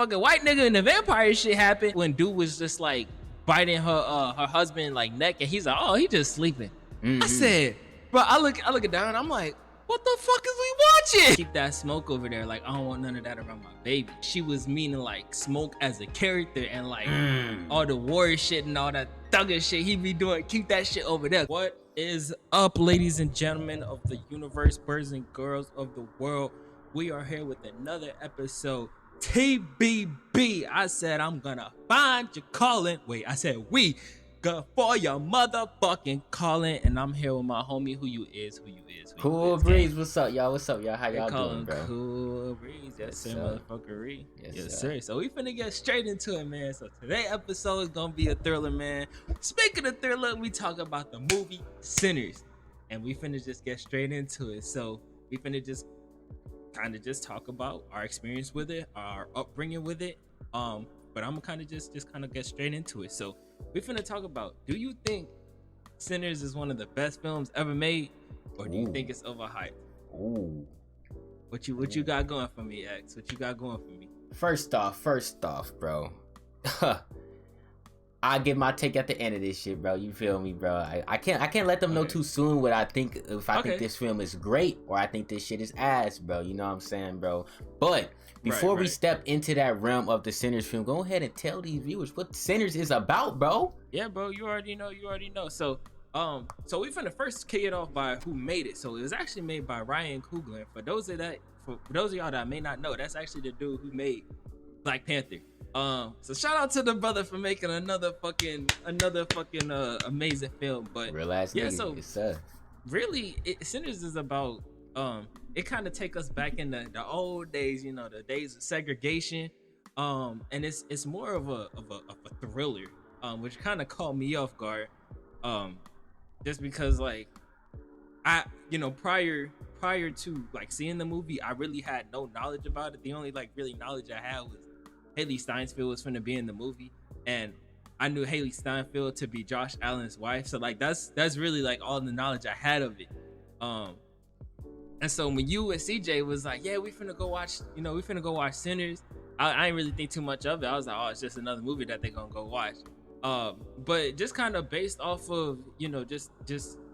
fucking white nigga and the vampire shit happened when dude was just like biting her husband like neck, and he's like, oh, he just sleeping. I said, bro, I look it down, I'm like, what the fuck is we watching? Keep that Smoke over there, like I don't want none of that around my baby. She was meaning like Smoke as a character and like all the warrior shit and all that thugger shit he be doing. Keep that shit over there. What is up, ladies and gentlemen of the universe, birds and girls of the world? We are here with another episode. TBB. I said I'm gonna find your calling. Wait, I said we go for your motherfucking calling, and I'm here with my homie. Who you is? Cool Breeze. What's up, y'all? How y'all doing, bro? Cool Breeze. Yes, sir, motherfuckery. Yes, sir. So we finna get straight into it, man. So today's episode is gonna be a thriller, man. Speaking of thriller, we talk about the movie Sinners, and we finna just get straight into it. So we finna just kind of just talk about our experience with it, our upbringing with it. But I'm kind of just kind of get straight into it. So we finna talk about, do you think Sinners is one of the best films ever made, or do you think it's overhyped? Ooh. What you got going for me, X? What you got going for me? First off, bro. I'll give my take at the end of this shit, bro. You feel me, bro? I can't let them know too soon what I think, if I think this film is great or I think this shit is ass, bro. You know what I'm saying, bro? But before we step into that realm of the Sinners film, go ahead and tell these viewers what Sinners is about, bro. Yeah, bro, you already know. So we finna first kick it off by who made it. So it was actually made by Ryan Coogler. For those of y'all that may not know, that's actually the dude who made Black Panther. So shout out to the brother for making another fucking amazing film. But real ass nigga, so really, Sinners is about it kind of take us back in the old days, you know, the days of segregation. And it's more of a thriller, which kind of caught me off guard. Just because like I, you know, prior to like seeing the movie, I really had no knowledge about it. The only like really knowledge I had was Haley Steinfeld was finna be in the movie, and I knew Haley Steinfeld to be Josh Allen's wife. So like that's really like all the knowledge I had of it. And so when you and CJ was like, yeah, we finna go watch Sinners, I didn't really think too much of it. I was like, oh, it's just another movie that they're gonna go watch. But just kind of based off of, you know, just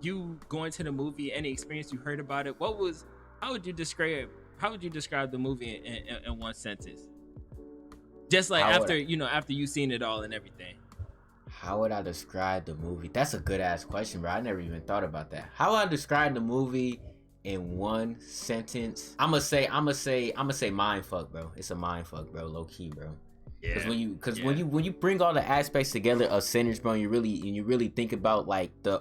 you going to the movie, any experience you heard about it, how would you describe the movie in one sentence? Just like after you seen it all and everything. How would I describe the movie? That's a good ass question, bro. I never even thought about that. How would I describe the movie in one sentence? I'm gonna say mindfuck, bro. It's a mindfuck, bro. Low key, bro. Because when you bring all the aspects together of Sinners, bro, and you really think about like the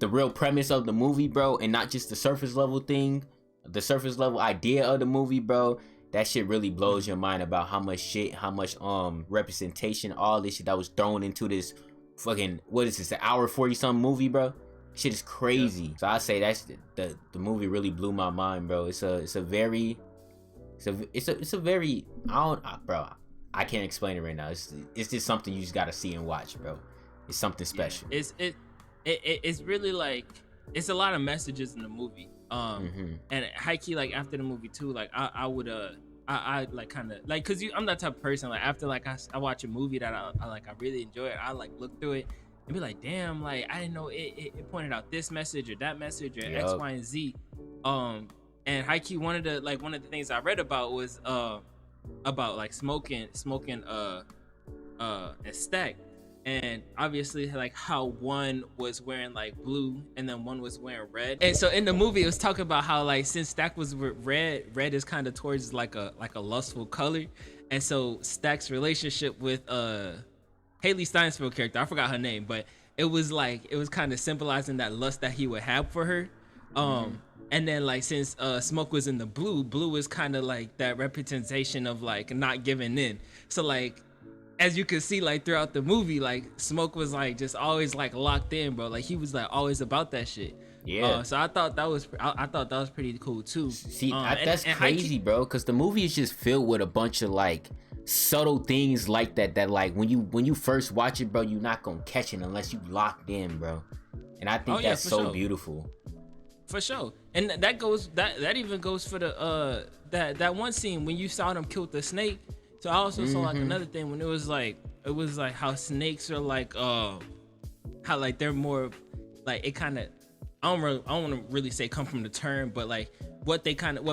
real premise of the movie, bro, and not just the surface level idea of the movie, bro. That shit really blows your mind about how much representation, all this shit that was thrown into this fucking, what is this, an hour 40 something movie, bro? Shit is crazy. Yeah. So I say that's the movie really blew my mind, bro. It's a very bro, I can't explain it right now. It's just something you just gotta see and watch, bro. It's something special. Yeah. It's really like, it's a lot of messages in the movie. And high key, like after the movie too, like I would I like kind of like, cause I'm that type of person, like after like I watch a movie that I really enjoy it, I like look through it and be like, damn, like I didn't know it pointed out this message or that message or X, Y, and Z. And high key, one of the things I read about was about like smoking and Stack. And obviously like how one was wearing like blue and then one was wearing red. And so in the movie it was talking about how like since Stack was red is kind of towards like a lustful color. And so Stack's relationship with Haley Steinfeld character, I forgot her name, but it was kind of symbolizing that lust that he would have for her. And then like since Smoke was in the blue was kind of like that representation of like not giving in. So like as you can see, like throughout the movie, like Smoke was like just always like locked in, bro. Like he was like always about that shit. Yeah. So I thought that was pretty cool too. See, that's crazy, bro. Because the movie is just filled with a bunch of like subtle things like that. That like when you first watch it, bro, you're not gonna catch it unless you locked in, bro. And I think that's so beautiful. For sure. And that even goes for the that one scene when you saw them kill the snake. So I also saw like another thing when it was like how snakes are like how like they're more like it kind of I don't want to really say come from the term, but like what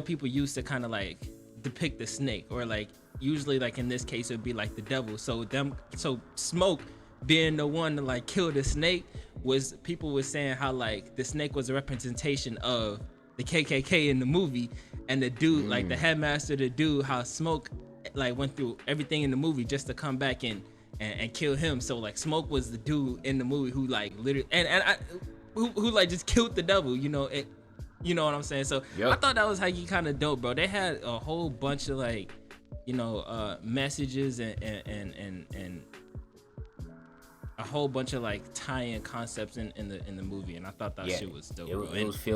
people use to kind of like depict the snake, or like usually like in this case it would be like the devil. So Smoke being the one to like kill the snake was people were saying how like the snake was a representation of the KKK in the movie, and the dude like the headmaster, the dude, how Smoke like went through everything in the movie just to come back and kill him. So like Smoke was the dude in the movie who like literally who like just killed the devil, you know what I'm saying? So I thought that was how you kind of dope, bro. They had a whole bunch of like messages and a whole bunch of like tie-in concepts in the movie, and I thought that shit was dope, bro.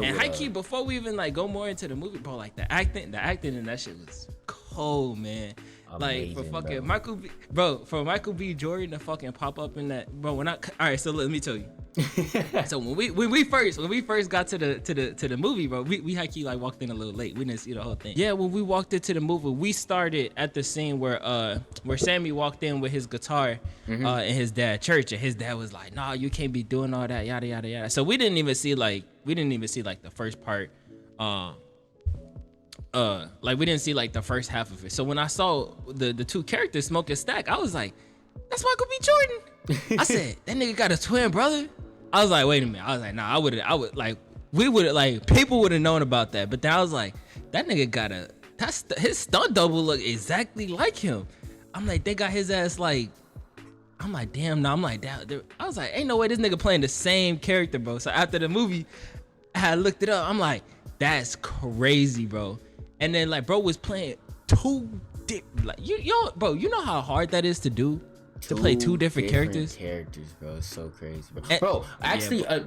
And high key, before we even like go more into the movie, bro, like the acting in that shit was cold, man. Amazing, like for fucking Michael B. Jordan to fucking pop up in that, bro. All right, so let me tell you. So when we first got to the movie, bro, we high key like walked in a little late. We didn't see the whole thing. Yeah, when we walked into the movie, we started at the scene where Sammy walked in with his guitar in his dad's church, and his dad was like, "Nah, you can't be doing all that, yada yada yada." So we didn't even see like the first part. Like we didn't see like the first half of it. So when I saw the two characters Smoke and Stack, I was like, "That's Michael B. Jordan." I said, "That nigga got a twin brother." I was like, "Wait a minute." I was like, "Nah, people would have known about that." But then I was like, "That nigga his stunt double look exactly like him." I'm like, they got his ass like. I'm like, damn. No, I'm like, damn. I was like, ain't no way this nigga playing the same character, bro. So after the movie, I had looked it up. I'm like, that's crazy, bro. And then like bro was playing like bro, you know how hard that is to do, to play two different characters, bro. It's so crazy, bro.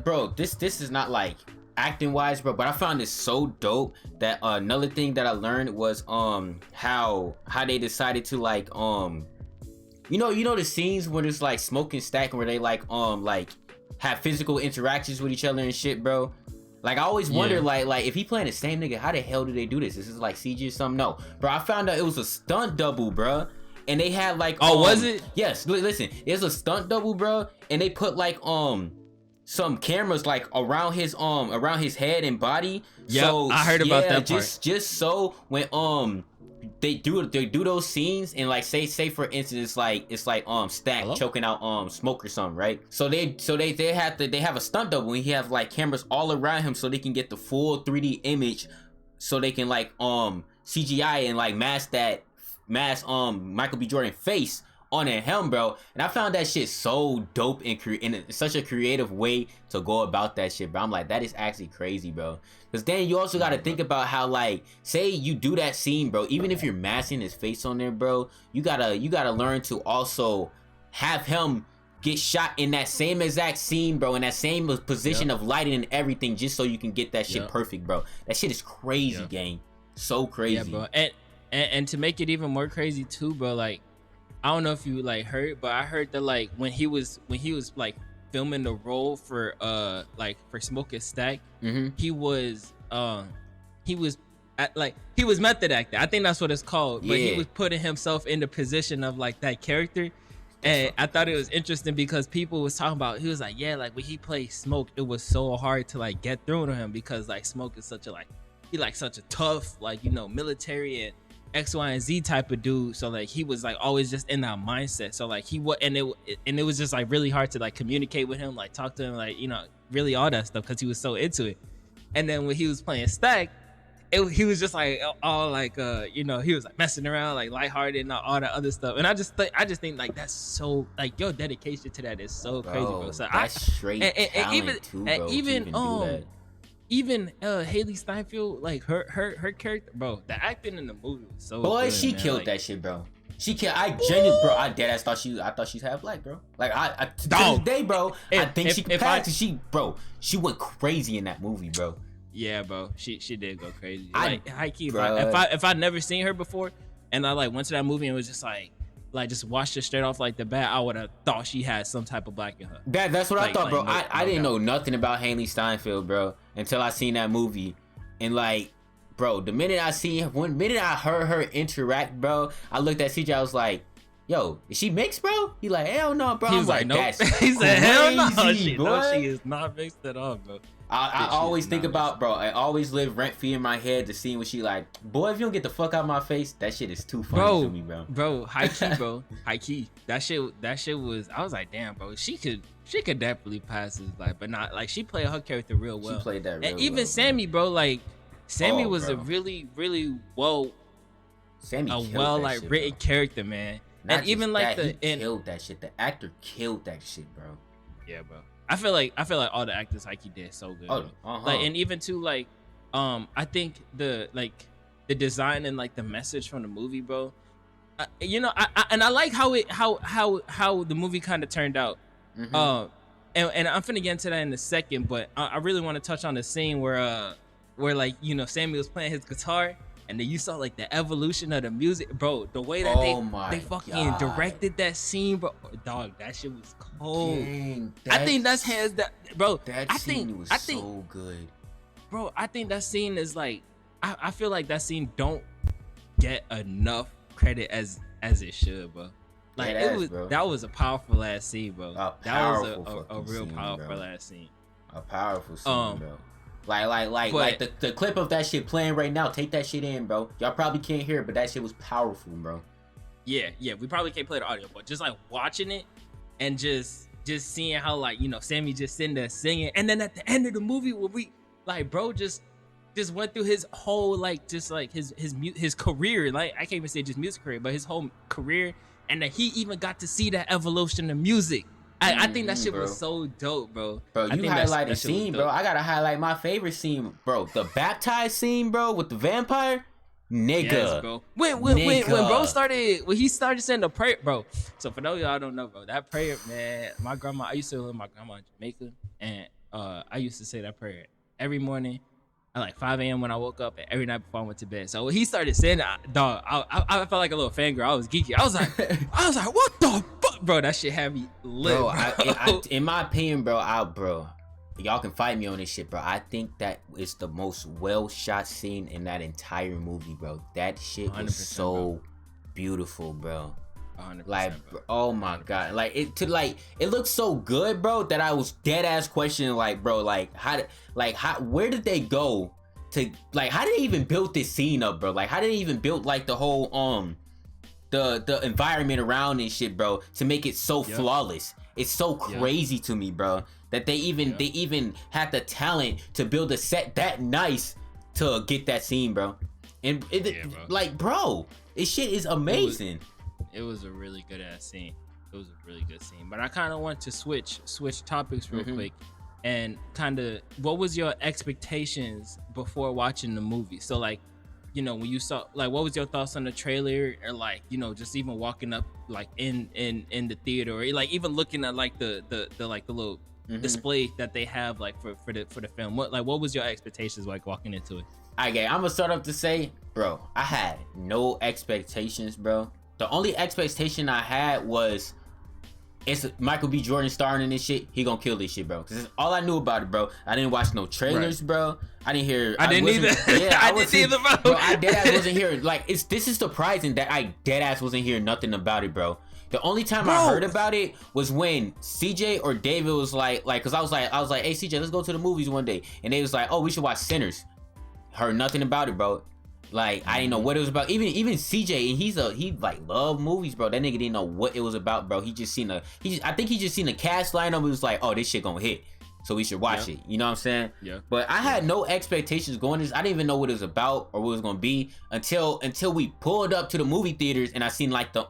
Bro, this is not like acting wise, bro, but I found this so dope that another thing that I learned was how they decided to like you know the scenes where there's like Smoke and Stack where they like have physical interactions with each other and shit, bro. Like I always wonder, like if he playing the same nigga, how the hell do they do this? Is this like CG or something? No, bro. I found out it was a stunt double, bro. And they had like, was it? Yes. Listen, it's a stunt double, bro. And they put like some cameras like around his head and body. Yeah, so, I heard about that part. Just so when they do those scenes and like say for instance it's like Stack choking out Smoke or something, right? So they have a stunt double and he have like cameras all around him so they can get the full 3D image, so they can like CGI and like mask Michael B. Jordan face on a helm, bro. And I found that shit so dope and in such a creative way to go about that shit, bro. I'm like, that is actually crazy, bro. Because then you also got to think about how, like, say you do that scene, bro, even if you're masking his face on there, bro, you gotta learn to also have him get shot in that same exact scene, bro, in that same position of lighting and everything, just so you can get that shit perfect, bro. That shit is crazy, gang. So crazy. Yeah, bro. And to make it even more crazy too, bro, like, I don't know if you like heard, but I heard that like when he was like filming the role for Smoke and Stack, he was method acting. I think that's what it's called. But he was putting himself in the position of like that character. And I thought it was interesting because people was talking about, he was like, yeah, like when he played Smoke, it was so hard to like get through to him because like Smoke is such a tough, like, you know, military and X, Y, and Z type of dude. So like he was like always just in that mindset. So like it was just like really hard to like communicate with him, like talk to him, like, you know, really all that stuff because he was so into it. And then when he was playing Stack, he was just like all like you know, he was like messing around, like lighthearted and all that other stuff. And I just think like that's so like your dedication to that is so crazy, bro. So that's straight talent too, bro. Even Haley Steinfeld, like her character, bro, the acting in the movie was so good, she man. killed like, that shit, bro. She killed. I genuinely, bro. I deadass thought she's half black, bro. Like to this day, bro. I think she could pass. She went crazy in that movie, bro. Yeah, bro. She did go crazy. Like high key, bro. If I'd never seen her before, and I like went to that movie and was just like just watched her straight off like the bat, I would have thought she had some type of black in her. That's what I thought, bro. I didn't know nothing about Haley Steinfeld, bro, until I seen that movie, and like bro, the minute I heard her interact, bro, I looked at CJ, I was like, yo, is she mixed, bro? He like, hell no, bro. He was like, nope. He said, hell no. She is not mixed at all, bro. I always think about, bro, I always live rent-free in my head to see when she like, boy, if you don't get the fuck out of my face, that shit is too funny to me, bro. Bro, high key, bro. High key. That shit was, I was like, damn, bro, she could definitely pass as like, but not, like, she played her character real well. She played that real well. And even Sammy, bro, like, Sammy was bro. a really, really well written character, man. Not and even like he killed that shit. The actor killed that shit, bro. Yeah, bro. I feel like all the actors like he did so good. Like, and even too, like, I think the design and like the message from the movie, bro. You know, I like how the movie kind of turned out. And I'm finna get into that in a second, but I really want to touch on the scene where like, you know, Sammy was playing his guitar. And then you saw like the evolution of the music, bro. The way that they fucking directed that scene, bro. Dog, that shit was cold. Dang, I think that's hands that, bro. That scene was so good, bro. I think that scene is like, I feel like that scene don't get enough credit as it should, bro. Like that was a powerful ass scene, bro. That was a real powerful ass scene. A powerful scene, bro. Like the clip of that shit playing right now. Take that shit in, bro. Y'all probably can't hear it, but that shit was powerful, bro. Yeah. We probably can't play the audio, but just like watching it and just seeing how, like, you know, Sammy just sitting there singing, and then at the end of the movie, where we like, bro, just went through his whole like just like his career. Like, I can't even say just music career, but his whole career, and that he even got to see that evolution of music. I think that shit was so dope, bro. Bro, you highlighted a scene, bro. I gotta highlight my favorite scene, bro. The baptized scene, bro, with the vampire. Nigga. Yes, bro. When bro he started saying the prayer, bro. So for those of y'all don't know, bro, that prayer, man, I used to live with my grandma in Jamaica, and I used to say that prayer every morning at like 5 a.m. when I woke up, and every night before I went to bed. So when he started saying that, dog, I felt like a little fangirl. I was geeky. I was like, what the fuck, bro? That shit had me lit, bro. In my opinion, bro, y'all can fight me on this shit, bro. I think that is the most well shot scene in that entire movie, bro. That shit is so beautiful, bro. 100%, like, bro. Oh my god, like it looks so good, bro, that I was dead ass questioning, like, bro, like where did they go to, like, how did they even build this scene up, bro? Like, how did they even build like the whole the environment around and shit, bro, to make it so flawless? It's so crazy to me, bro, that they even had the talent to build a set that nice to get that scene, bro. And like, bro, this shit is amazing. It was a really good ass scene. It was a really good scene. But I kind of want to switch topics real quick, and kind of, what was your expectations before watching the movie? So, like, you know, when you saw, like, what was your thoughts on the trailer, or like, you know, just even walking up like in the theater, or like even looking at like the little display that they have like for the film? What was your expectations like walking into it? Okay, I'm gonna start up to say, bro, I had no expectations, bro. The only expectation I had was, it's Michael B. Jordan starring in this shit. He gonna kill this shit, bro. Cause that's all I knew about it, bro. I didn't watch no trailers, bro. I didn't hear. I didn't either. Yeah, I didn't either, bro. I dead ass wasn't hearing. Like, this is surprising that I dead ass wasn't hearing nothing about it, bro. The only time I heard about it was when CJ or David was like, cause I was like, hey CJ, let's go to the movies one day, and they was like, oh, we should watch Sinners. Heard nothing about it, bro. Like, I didn't know what it was about. Even CJ, and he like love movies, bro. That nigga didn't know what it was about, bro. I think he just seen the cast lineup and was like, oh, this shit gonna hit, so we should watch it. You know what I'm saying? Yeah. But I had no expectations going this. I didn't even know what it was about or what it was gonna be until we pulled up to the movie theaters, and I seen like the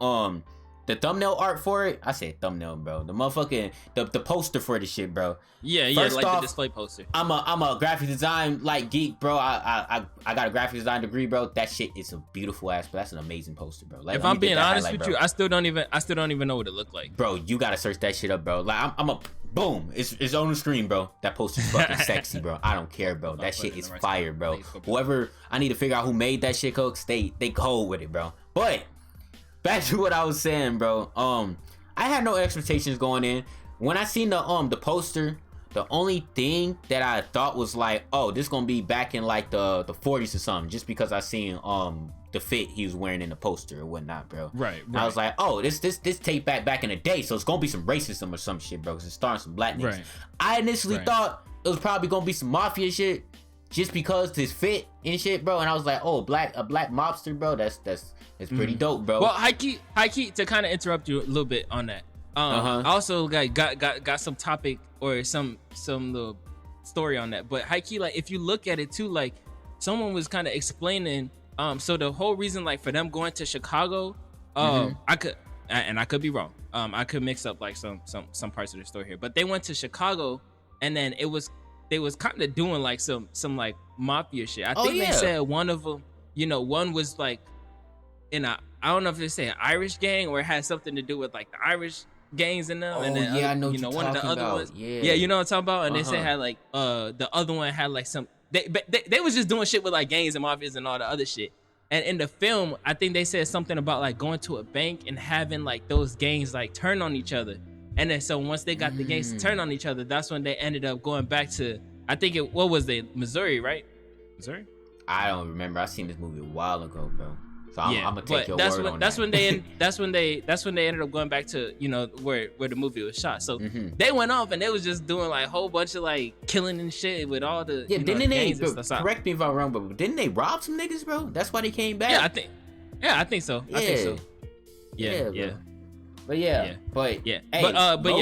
thumbnail art for it. I said thumbnail, bro. The motherfucking the poster for this shit, bro. Yeah, First like off, the display poster. I'm a graphic design like geek, bro. I got a graphic design degree, bro. That shit is a beautiful ass, but that's an amazing poster, bro. Like, if I'm being honest with you, I still don't even know what it looked like. Bro, you gotta search that shit up, bro. Like, I'm a boom. It's on the screen, bro. That poster's fucking sexy, bro. I don't care, bro. That shit is fire, bro. Whoever, I need to figure out who made that shit, Coke. They cold with it, bro. But back to what I was saying, bro. I had no expectations going in. When I seen the poster, The only thing that I thought was like, oh, this gonna be back in like the 40s or something, just because I seen the fit he was wearing in the poster or whatnot, bro. Right. And I was like, oh, this take back in the day, so it's gonna be some racism or some shit, bro, because it's starring some black niggas. Right. I initially thought it was probably gonna be some mafia shit, just because this fit and shit, bro. And I was like, oh, a black mobster, bro. That's pretty dope, bro. Well, high key, to kind of interrupt you a little bit on that. I also got some topic or some little story on that. But high key, like if you look at it too, like someone was kind of explaining. So the whole reason, like for them going to Chicago, I could be wrong. I could mix up like some parts of the story here. But they went to Chicago, and then they was kind of doing like some like mafia shit. I think they said one of them, one was like in I don't know if they say an Irish gang or it had something to do with like the Irish gangs in them. And then I know what you're one of the talking other about. ones. Yeah, you know what I'm talking about. And they said had like the other one had like some they was just doing shit with like gangs and mafias and all the other shit. And in the film, I think they said something about like going to a bank and having like those gangs like turn on each other. And then so once they got the gangs to turn on each other, that's when they ended up going back to, I think Missouri, right? Missouri? I don't remember. I seen this movie a while ago, bro. So I'm gonna take your word on that. That's when they ended up going back to where the movie was shot. So they went off and they was just doing like a whole bunch of like killing and shit with all the didn't they? bro, correct me if I'm wrong, but didn't they rob some niggas, bro? That's why they came back. I think so. Yeah. I think so. Yeah. Hey, but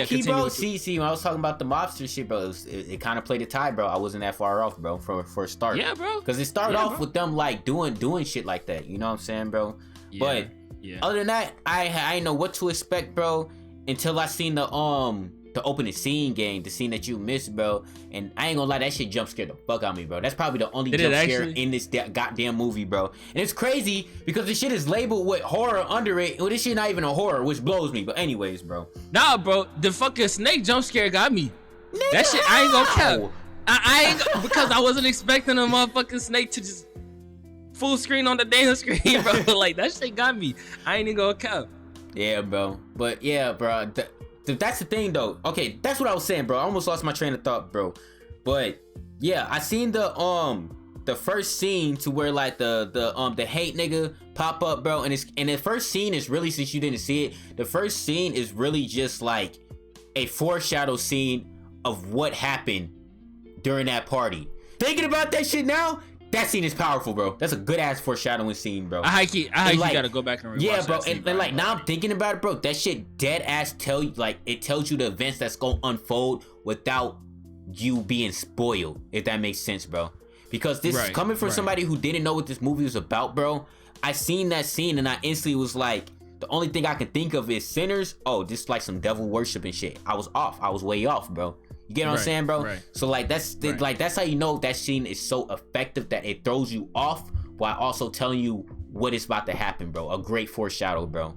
key, bro. See, when I was talking about the mobster shit, bro, it kind of played a tie, bro. I wasn't that far off, bro, for a start. Yeah, bro. Because it started off with them like doing shit like that. You know what I'm saying, bro? But other than that, I didn't know what to expect, bro, until I seen the opening scene game, the scene that you missed, bro. And I ain't gonna lie, that shit jump scared the fuck out of me, bro. That's probably the only jump scare in this goddamn movie, bro. And it's crazy because this shit is labeled with horror under it. Well, this shit not even a horror, which blows me. But anyways, bro. Nah, bro, the fucking snake jump scare got me. Nigga, that shit, I ain't gonna cap. I ain't because I wasn't expecting a motherfucking snake to just full screen on the damn screen, bro. Like that shit got me. I ain't even gonna cap. Yeah, bro. But yeah, bro. That's the thing though. Okay, that's what I was saying, bro. I almost lost my train of thought, bro. But yeah, I seen the first scene to where like the hate nigga pop up, bro. And the first scene is really, since you didn't see it, the first scene is really just like a foreshadow scene of what happened during that party. Thinking about that shit now, that scene is powerful, bro. That's a good ass foreshadowing scene, bro. I gotta go back and rewatch. Yeah, bro. That scene, and like now I'm thinking about it, bro. That shit dead ass tells you the events that's gonna unfold without you being spoiled, if that makes sense, bro. Because this is coming from somebody who didn't know what this movie was about, bro. I seen that scene and I instantly was like, the only thing I can think of is sinners. Oh, this is like some devil worship and shit. I was off. I was way off, bro. You get what I'm saying, bro? Right. So like that's how you know that scene is so effective that it throws you off while also telling you what is about to happen, bro. A great foreshadow, bro.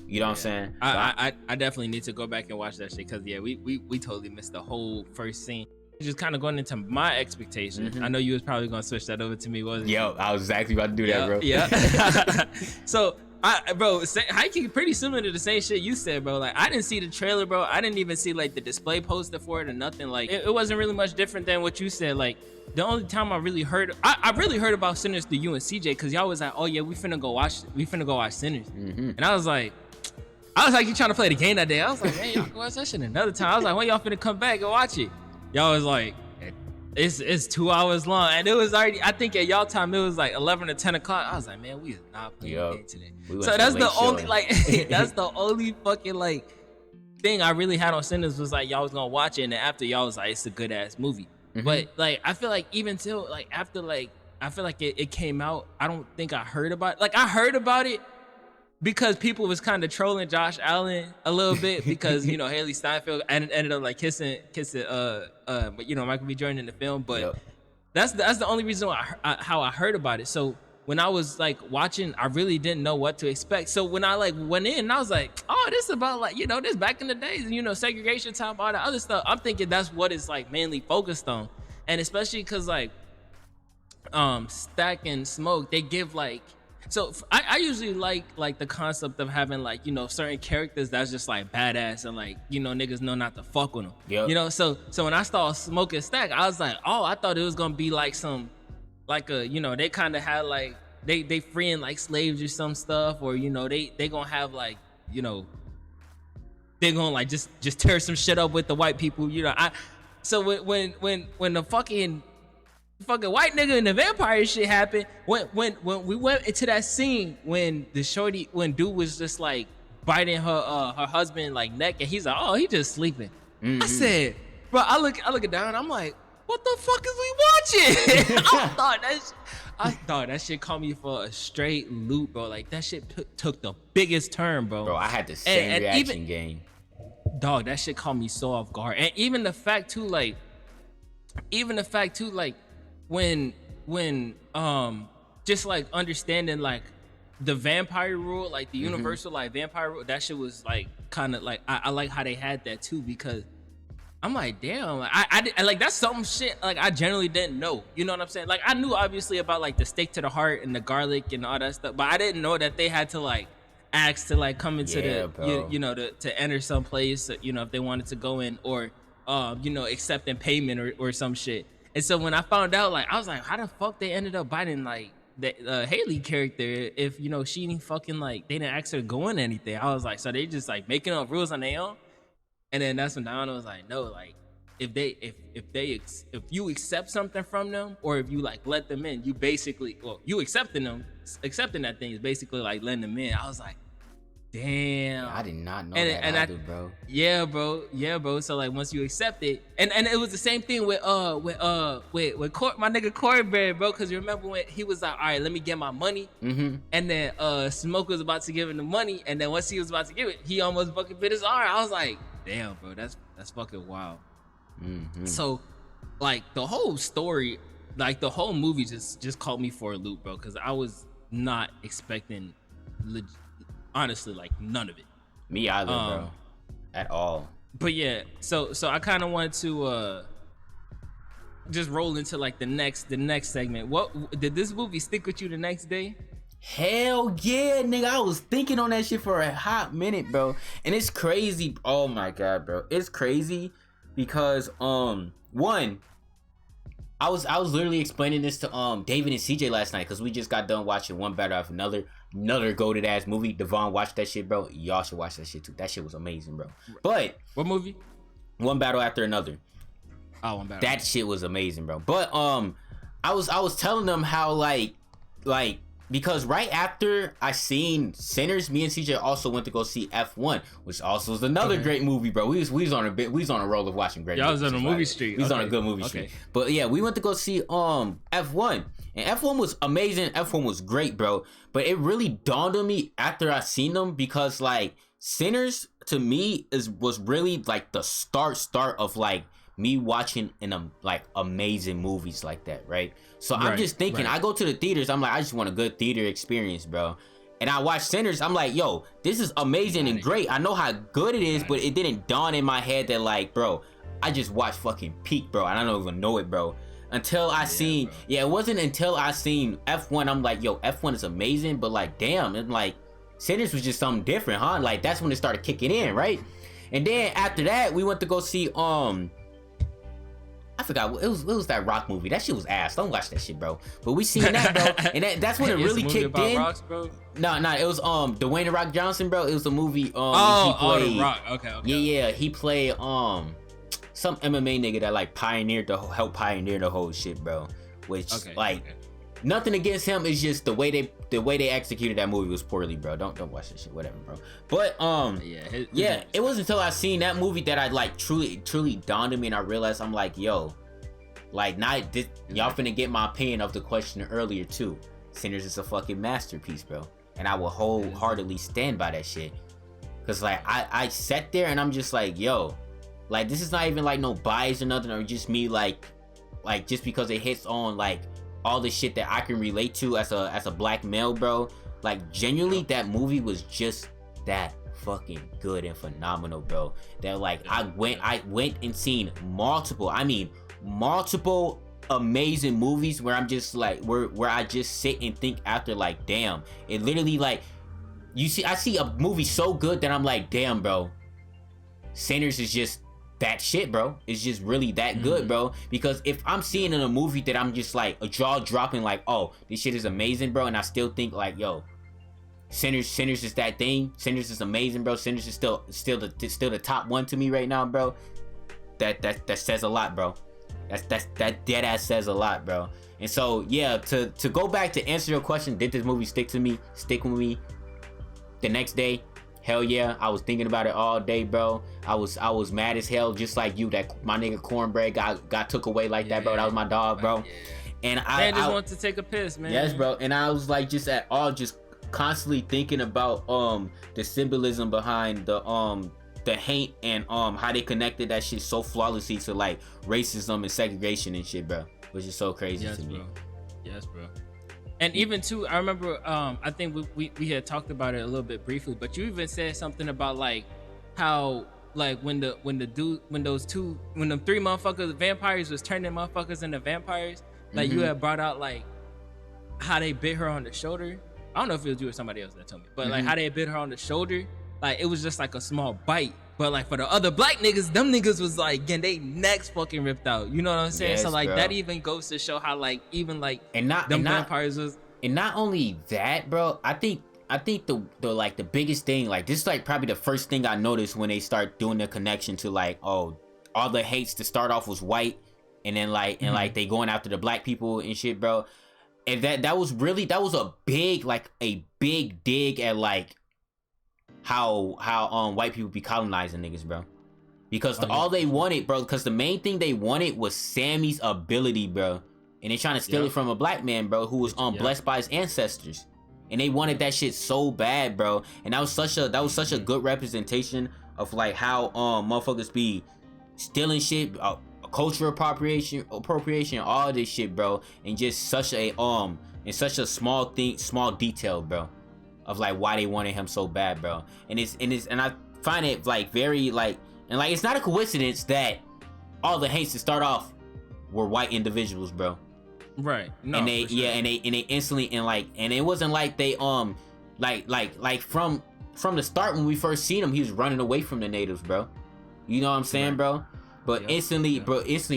You know what I'm saying? I definitely need to go back and watch that shit because we totally missed the whole first scene. Just kind of going into my expectations. I know you was probably gonna switch that over to me, wasn't you? Yo, I was exactly about to do that, bro. Yeah. So hiking pretty similar to the same shit you said, bro. Like I didn't see the trailer, bro. I didn't even see like the display poster for it or nothing. Like it wasn't really much different than what you said. Like the only time I really heard about Sinners through you and CJ, because y'all was like, oh yeah, we finna go watch Sinners. And I was like, you trying to play the game that day. I was like, man, y'all can watch that shit another time. I was like, when y'all finna come back and watch it? Y'all was like, it's 2 hours long, and it was already, I think at y'all time it was like 11 or 10 o'clock. I was like, man, we is not playing the game today. So that's the only that's the only fucking like thing I really had on Sinners was like y'all was gonna watch it, and then after y'all was like, it's a good ass movie. But like I feel like even till like after like I feel like it came out, I don't think I heard about it. Like I heard about it because people was kind of trolling Josh Allen a little bit because Haley Steinfeld ended up like kissing Michael B. Jordan in the film, but that's the only reason how I heard about it. So when I was like watching, I really didn't know what to expect. So when I like went in, I was like, oh, this is about like this back in the days, segregation time, all that other stuff. I'm thinking that's what it's like mainly focused on, and especially because like Stack and Smoke, they give like So I usually like the concept of having like, you know, certain characters that's just like badass and like, you know, niggas know not to fuck with them. Yep. You know, so when I saw Smoke and Stack, I was like, oh, I thought it was gonna be like some, like a, you know, they kind of had like they freeing like slaves or some stuff, or you know, they gonna have like, you know, they gonna like just tear some shit up with the white people. You know, so when the fucking white nigga and the vampire shit happened, when we went into that scene when dude was just like biting her husband like neck, and he's like, oh, he just sleeping. I said, bro, I look down, I'm like, what the fuck is we watching? I thought that shit caught me for a straight loop, bro. Like that shit took the biggest turn, bro. Bro, I had the same reaction game. Dog, that shit caught me so off guard. And even the fact too, like when just like understanding like the vampire rule, like the universal like vampire rule, that shit was like kind of like I like how they had that too, because I'm like, damn, I like that's some shit like I generally didn't know. You know what I'm saying? Like I knew obviously about like the steak to the heart and the garlic and all that stuff, but I didn't know that they had to like ask to like come into you know to enter some place, you know, if they wanted to go in, or you know, accepting payment or some shit. And so when I found out, like I was like, how the fuck they ended up biting like the Haley character if, you know, she didn't fucking like they didn't ask her to go in anything. I was like, so they just like making up rules on their own. And then that's when Donna was like, no, like if you accept something from them, or if you like let them in, you basically, well, you accepting that thing is basically like letting them in. I was like, damn. I did not know that either, bro. Yeah, bro. So like once you accept it, and it was the same thing with my nigga Corey, bro. Because you remember when he was like, all right, let me get my money, and then Smoke was about to give him the money, and then once he was about to give it, he almost fucking bit his arm. I was like, damn, bro, that's fucking wild. So like the whole story, like the whole movie just caught me for a loop, bro, because I was not expecting honestly like none of it. Me either, bro, at all. But yeah, so I kind of wanted to just roll into like the next segment. What did this movie stick with you the next day? Hell yeah, nigga. I was thinking on that shit for a hot minute, bro. And it's crazy. Oh my god, bro. It's crazy because one, I was literally explaining this to David and CJ last night, because we just got done watching One Battle After another goated ass movie. Devon watched that shit, bro. Y'all should watch that shit too. That shit was amazing, bro. But what movie? One Battle After Another. Oh, One Battle. That shit was amazing, bro. But I was telling them how like because right after I seen Sinners, me and CJ also went to go see F1, which also is another great movie, bro. We was on a roll of watching great movies. Y'all was on a movie street. We was on a good movie street. But yeah, we went to go see F1. And F1 was amazing. F1 was great, bro. But it really dawned on me after I seen them, because like Sinners to me was really like the start of like me watching like amazing movies like that, right? So I'm just thinking, I go to the theaters, I'm like, I just want a good theater experience, bro. And I watch Sinners, I'm like, yo, this is amazing and great. I know how good it is, but it didn't dawn in my head that like, bro, I just watched fucking peak, bro. And I don't even know it, bro. Until I seen, it wasn't until I seen F1, I'm like, yo, F1 is amazing, but like, damn, and like, Sinners was just something different, huh? Like, that's when it started kicking in, right? And then after that, we went to go see, I forgot, it was that rock movie. That shit was ass. Don't watch that shit, bro. But we seen that, bro. And that's when it really kicked in. Rocks, bro? No, it was Dwayne The Rock Johnson, bro. It was a movie. He played, The Rock. Okay. Yeah. He played some MMA nigga that like helped pioneer the whole shit, bro. Which nothing against him. It's just the way they executed that movie was poorly, bro. Don't watch that shit, whatever, bro. But it wasn't until I seen that movie that I like truly dawned on me, and I realized, I'm like, yo, like, y'all finna get my opinion of the question earlier too. Sinners is a fucking masterpiece, bro, and I will wholeheartedly stand by that shit. Cause like I sat there and I'm just like, yo, like, this is not even like no bias or nothing, or just me like just because it hits on like all the shit that I can relate to as a black male, bro. Like, genuinely, that movie was just that fucking good and phenomenal, bro. That like I went and seen multiple amazing movies where I'm just like where I just sit and think after, like, damn, it literally, like, I see a movie so good that I'm like, damn, bro, Sinners is just that shit, bro. It's just really that good, bro. Because if I'm seeing in a movie that I'm just like a jaw dropping, like, oh, this shit is amazing, bro, and I still think like, yo, Sinners is that thing. Sinners is amazing, bro. Sinners is still the top one to me right now, bro. That says a lot, bro. That dead ass says a lot, bro. And so yeah, to go back to answer your question, did this movie stick with me the next day? Hell yeah, I was thinking about it all day, bro. I was mad as hell, just like you, that my nigga Cornbread got took away like that, bro. That was my dog, bro. Yeah. And I just want to take a piss, man. Yes, bro. And I was like just constantly thinking about the symbolism behind the hate and how they connected that shit so flawlessly to like racism and segregation and shit, bro. Which is so crazy to me. Yes, bro. And even too, I remember I think we had talked about it a little bit briefly, but you even said something about like how like when them three motherfuckers vampires was turning motherfuckers into vampires, like you had brought out like how they bit her on the shoulder. I don't know if it was you or somebody else that told me, but like how they bit her on the shoulder, like it was just like a small bite. But like for the other black niggas, them niggas was like getting they necks fucking ripped out. You know what I'm saying? Yes, so like bro. that even goes to show how like even like vampires was. And not only that, bro, I think the like the biggest thing, like this is like probably the first thing I noticed when they start doing the connection to like, oh, all the hates to start off was white, and then like and like they going after the black people and shit, bro. And that was a big dig at like how white people be colonizing niggas, bro. Because all they wanted, bro, because the main thing they wanted was Sammy's ability, bro. And they trying to steal it from a black man, bro, who was blessed by his ancestors. And they wanted that shit so bad, bro. And that was such a good representation of like how motherfuckers be stealing shit, cultural appropriation, all this shit, bro. And just such a small detail, bro, of like why they wanted him so bad, bro. And I find it like very like, and like it's not a coincidence that all the hates to start off were white individuals, bro. Right. No. And they and they instantly and it wasn't like they like from the start when we first seen him, he was running away from the natives, bro. You know what I'm saying, bro? But instantly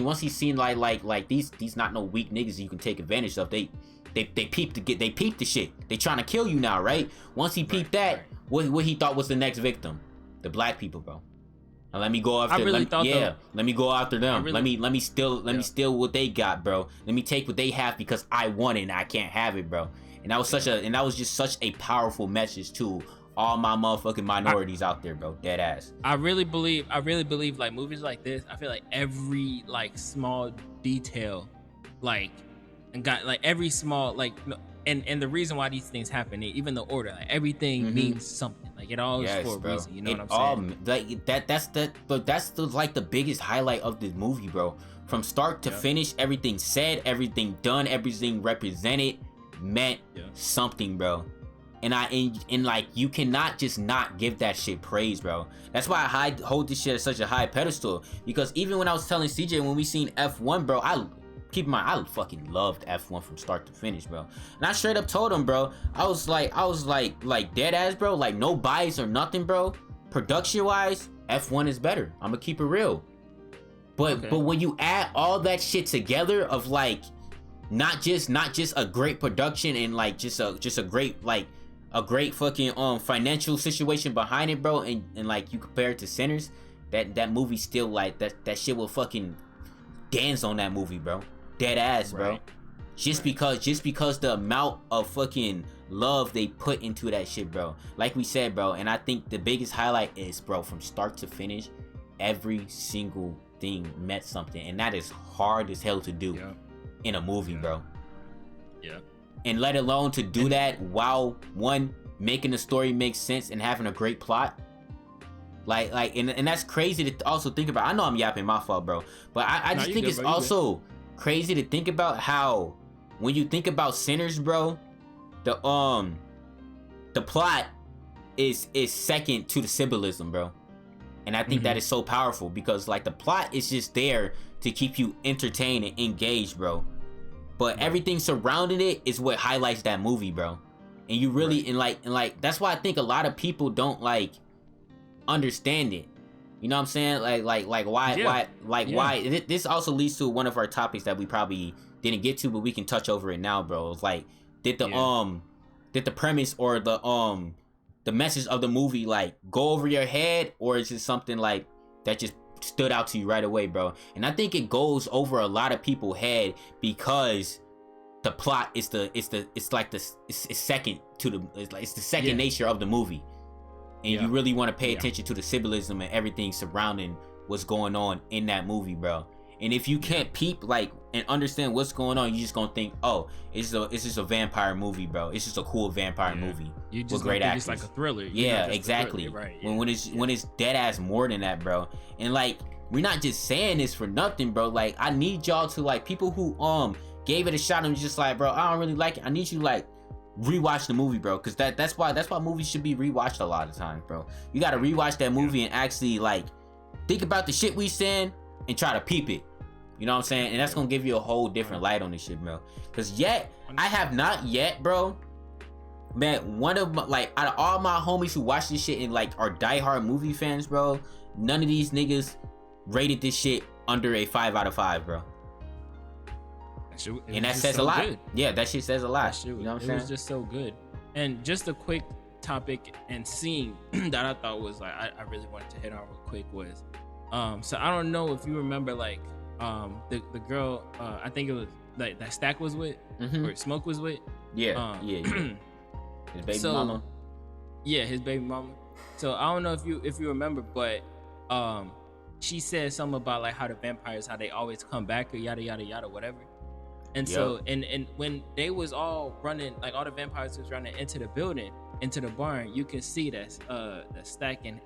once he seen like these not no weak niggas you can take advantage of, they peeped the shit. They trying to kill you now, right? Once he peeped what he thought was the next victim, the black people, bro. Now let me go after. Let me go after them. Let me steal what they got, bro. Let me take what they have because I want it and I can't have it, bro. And that was just such a powerful message to all my motherfucking minorities out there, bro. Dead ass. I really believe like movies like this, I feel like every like small detail, like and got like every small like and the reason why these things happen, even the order, like everything means something. Like it all is for a reason. You know what I'm saying? Like that's like the biggest highlight of this movie, bro. From start to finish, everything said, everything done, everything represented meant something, bro. And like you cannot just not give that shit praise, bro. That's why I hold this shit at such a high pedestal. Because even when I was telling CJ when we seen F1, bro, keep in mind, I fucking loved F1 from start to finish, bro. And I straight up told him, bro, I was like dead ass, bro, like no bias or nothing, bro. Production wise, F1 is better. I'm gonna keep it real. But when you add all that shit together of like not just a great production and like just a great like a great fucking financial situation behind it, bro, and like you compare it to Sinners, that movie still like that shit will fucking dance on that movie, bro. Dead ass, bro. Just because the amount of fucking love they put into that shit, bro. Like we said, bro, and I think the biggest highlight is, bro, from start to finish, every single thing meant something, and that is hard as hell to do in a movie, bro. Yeah. And let alone to do that while one making the story make sense and having a great plot. Like and that's crazy to also think about. I know I'm yapping, my fault, bro. But I just think it's also crazy to think about how when you think about Sinners, bro, the plot is second to the symbolism, bro. And I think that is so powerful because like the plot is just there to keep you entertained and engaged, bro. But everything surrounding it is what highlights that movie, bro. And you really and like that's why I think a lot of people don't like understand it. You know what I'm saying? Why this also leads to one of our topics that we probably didn't get to, but we can touch over it now, bro. It's like did the premise or the message of the movie like go over your head, or is it something like that just stood out to you right away, bro? And I think it goes over a lot of people's head because the plot is it's second to the it's the second nature of the movie, and you really want to pay attention to the symbolism and everything surrounding what's going on in that movie, bro. And if you can't peep like and understand what's going on, you just gonna think, oh, it's just a vampire movie, bro. It's just a cool vampire movie with great actors. It's like a thriller. Yeah, exactly. Right. Yeah. When it's dead ass more than that, bro. And like we're not just saying this for nothing, bro. Like I need y'all to like people who gave it a shot and just like, bro, I don't really like it. I need you to like rewatch the movie, bro, because that's why movies should be rewatched a lot of times, bro. You gotta rewatch that movie and actually like think about the shit we saying and try to peep it. You know what I'm saying? And that's gonna give you a whole different light on this shit, bro. Cause I have not yet, bro. Man, one of my, like, out of all my homies who watch this shit and like are diehard movie fans, bro, none of these niggas rated this shit under a 5 out of 5, bro. And that says a lot. Good. Yeah, that shit says a lot. You know what I'm saying? It was just so good. And just a quick topic and scene that I thought was like I really wanted to hit on real quick was so I don't know if you remember like the girl I think it was like that Stack was with or Smoke was with. Yeah. His baby mama. Yeah, his baby mama. So I don't know if you remember, but she said something about like how the vampires, how they always come back or yada yada yada whatever. And so and when they was all running, like all the vampires was running into the building, into the barn, you can see that the Stack and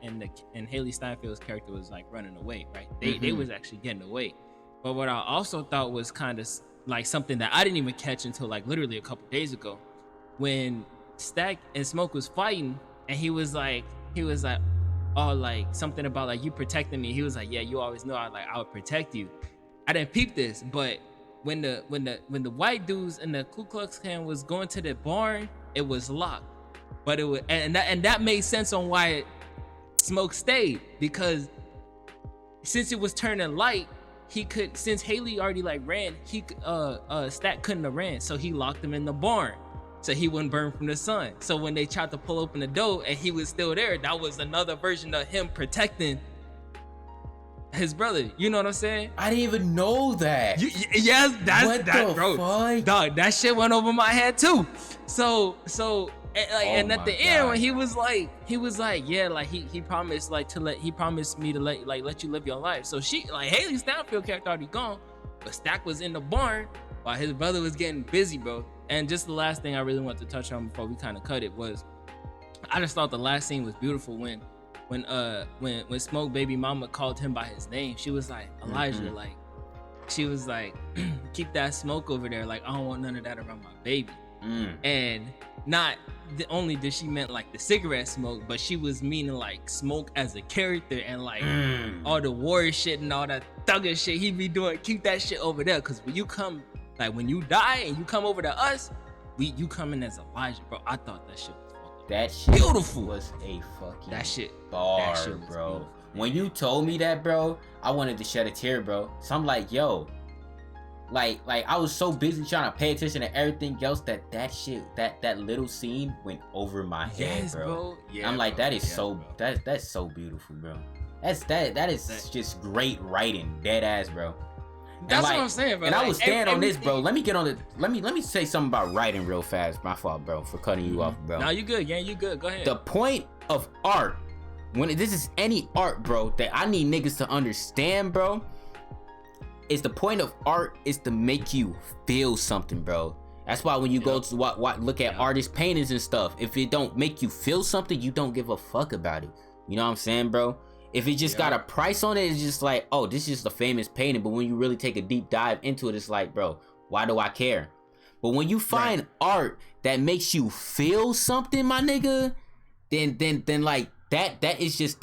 Haley Steinfeld's character was like running away, right? They was actually getting away. But what I also thought was kind of like something that I didn't even catch until like literally a couple days ago, when Stack and Smoke was fighting, and he was like, oh, like something about like you protecting me. He was like, yeah, you always know I would protect you. I didn't peep this, but when the white dudes in the Ku Klux Klan was going to the barn, it was locked. But it was and that made sense on why Smoke stayed, because since it was turning light, he could, since Haley already like ran, he Stack couldn't have ran, so he locked him in the barn so he wouldn't burn from the sun. So when they tried to pull open the door and he was still there, that was another version of him protecting his brother. You know what I'm saying? I didn't even know that. Yes, that's that, bro. Fuck? Dog, that shit went over my head too. So and at the end when he was like yeah, like he promised like he promised me to let you live your life. So she, like, Haley Steinfeld character already gone, but Stack was in the barn while his brother was getting busy, bro. And just the last thing I really want to touch on before we kind of cut it was, I just thought the last scene was beautiful when Smoke baby mama called him by his name. She was like, Elijah, like, she was like, keep that smoke over there. Like, I don't want none of that around my baby. And not only did she meant like the cigarette smoke, but she was meaning like Smoke as a character and like all the warrior shit and all that thugger shit he be doing. Keep that shit over there, because when you come, like when you die and you come over to us, you come in as Elijah, bro. I thought that shit was fucking that shit beautiful. Was a fucking that shit bar, that shit bro. Beautiful. When you told me that, bro, I wanted to shed a tear, bro. So I'm like, yo, like I was so busy trying to pay attention to everything else that shit, that little scene went over my head, bro. Yeah, I'm like, that is that's so beautiful, bro. That is just great writing, dead ass, bro. That's like, what I'm saying, bro. And I was stand on this, bro. Let me get on the. Let me say something about writing real fast. My fault, bro, for cutting you off, bro. No, you good, gang. You good. Go ahead. The point of art, when this is any art, bro, that I need niggas to understand, bro, is the point of art is to make you feel something, bro. That's why when you go to look at artist paintings and stuff, if it don't make you feel something, you don't give a fuck about it. You know what I'm saying, bro? If it just got a price on it, it's just like, oh, this is just a famous painting. But when you really take a deep dive into it, it's like, bro, why do I care? But when you find art that makes you feel something, my nigga, then like that is just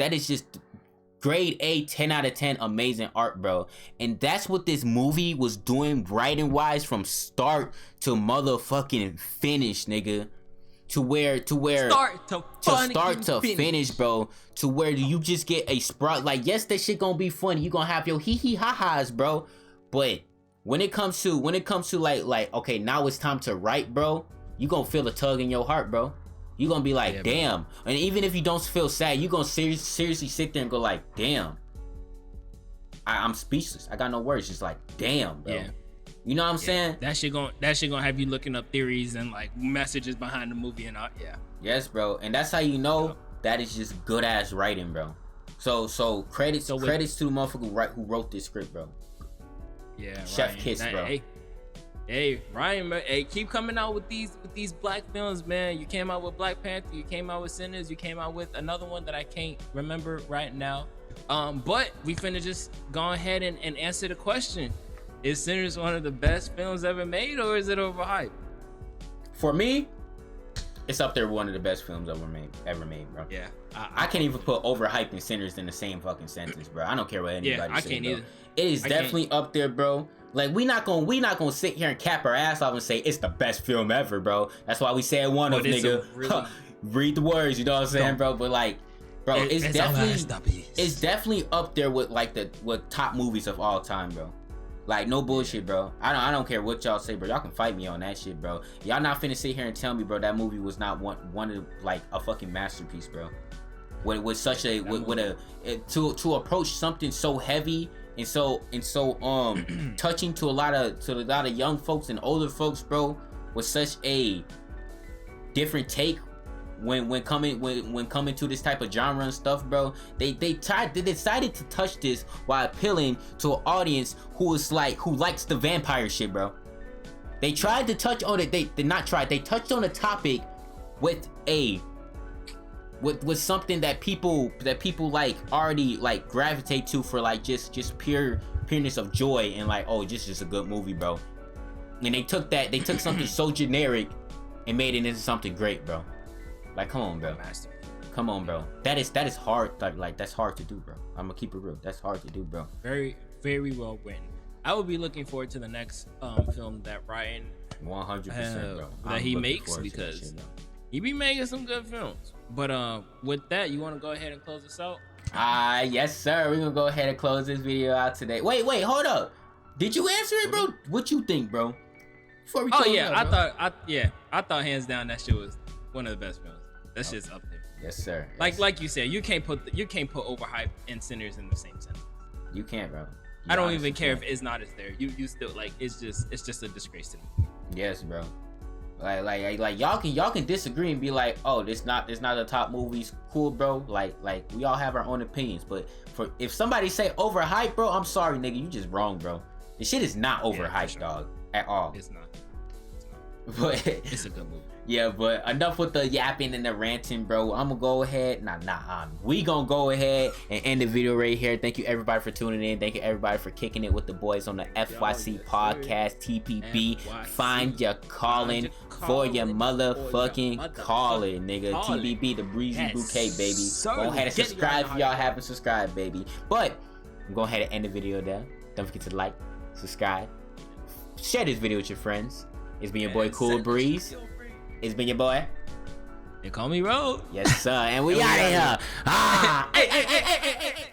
grade A, 10 out of 10, amazing art, bro. And that's what this movie was doing writing wise from start to motherfucking finish, nigga. To where start to finish, bro. To where you just get a sprout. Like, yes, that shit gonna be funny. You gonna have your hee ha-has, bro. But when it comes to like, okay, now it's time to write, bro. You gonna feel a tug in your heart, bro. You gonna be like, yeah, damn. Bro. And even if you don't feel sad, you gonna seriously sit there and go like, damn. I'm speechless. I got no words. Just like, damn, bro. Yeah. You know what I'm saying? That shit gonna have you looking up theories and like messages behind the movie and all. Yeah. Yes, bro. And that's how you know that is just good ass writing, bro. So credits to the motherfucker who wrote this script, bro. Yeah. Chef Ryan, kiss, bro. Hey, Ryan, hey, keep coming out with these black films, man. You came out with Black Panther, you came out with Sinners, you came out with another one that I can't remember right now. But we finna just go ahead and answer the question. Is Sinners one of the best films ever made, or is it overhyped? For me, it's up there with one of the best films ever made, bro. Yeah. I can't even put overhyped and Sinners in the same fucking sentence, bro. I don't care what anybody says. I can't either. It is definitely up there, bro. Like, we not gonna sit here and cap our ass off and say it's the best film ever, bro. That's why we said one of, nigga. Really... Read the words, you know what I'm saying, bro? But like, bro, it's definitely up there with like with top movies of all time, bro. Like, no bullshit, bro. I don't care what y'all say, bro. Y'all can fight me on that shit, bro. Y'all not finna sit here and tell me, bro, that movie was not one of like a fucking masterpiece, bro. With such a to approach something so heavy and so touching to a lot of young folks and older folks, bro, with such a different take when coming to this type of genre and stuff, bro. They decided to touch this while appealing to an audience who likes the vampire shit, bro. They tried to touch on it. They touched on a topic with something that people like already like gravitate to for like just pureness of joy and like, oh, just a good movie, bro. And they took something so generic and made it into something great, bro. Like, come on, bro. Come on, bro. That is hard. Like that's hard to do, bro. I'm gonna keep it real. That's hard to do, bro. Very, very well written. I will be looking forward to the next film that Ryan 100%, bro. That he makes, because he be making some good films. But with that, you want to go ahead and close this out? Yes, sir. We're gonna go ahead and close this video out today. Wait, hold up. Did you answer it, bro? What you think, bro? Before we I thought hands down that shit was one of the best films. That's just up there. Yes, sir. Like you said, you can't put overhyped and Sinners in the same sentence. You can't, bro. I don't even care if it's not as there. You still like, it's just a disgrace to me. Yes, bro. Like y'all can disagree and be like, oh, it's not the top movies. Cool, bro. Like we all have our own opinions, but if somebody say overhyped, bro, I'm sorry, nigga, you just wrong, bro. This shit is not overhyped, sure. Dog, at all. It's not. But it's a good movie. Yeah, but enough with the yapping and the ranting, bro. I'm gonna go ahead. We gonna go ahead and end the video right here. Thank you everybody for tuning in. Thank you everybody for kicking it with the boys on the FYC podcast, TBB. Find your calling for your motherfucking calling, nigga. TBB, the Breezy Bouquet, baby. Go ahead and subscribe if y'all haven't subscribed, baby. But I'm going ahead and end the video there. Don't forget to like, subscribe, share this video with your friends. It's been your boy Cool Breeze. It's been your boy. They call me Rowze. Yes, sir. And we out of here. Hey.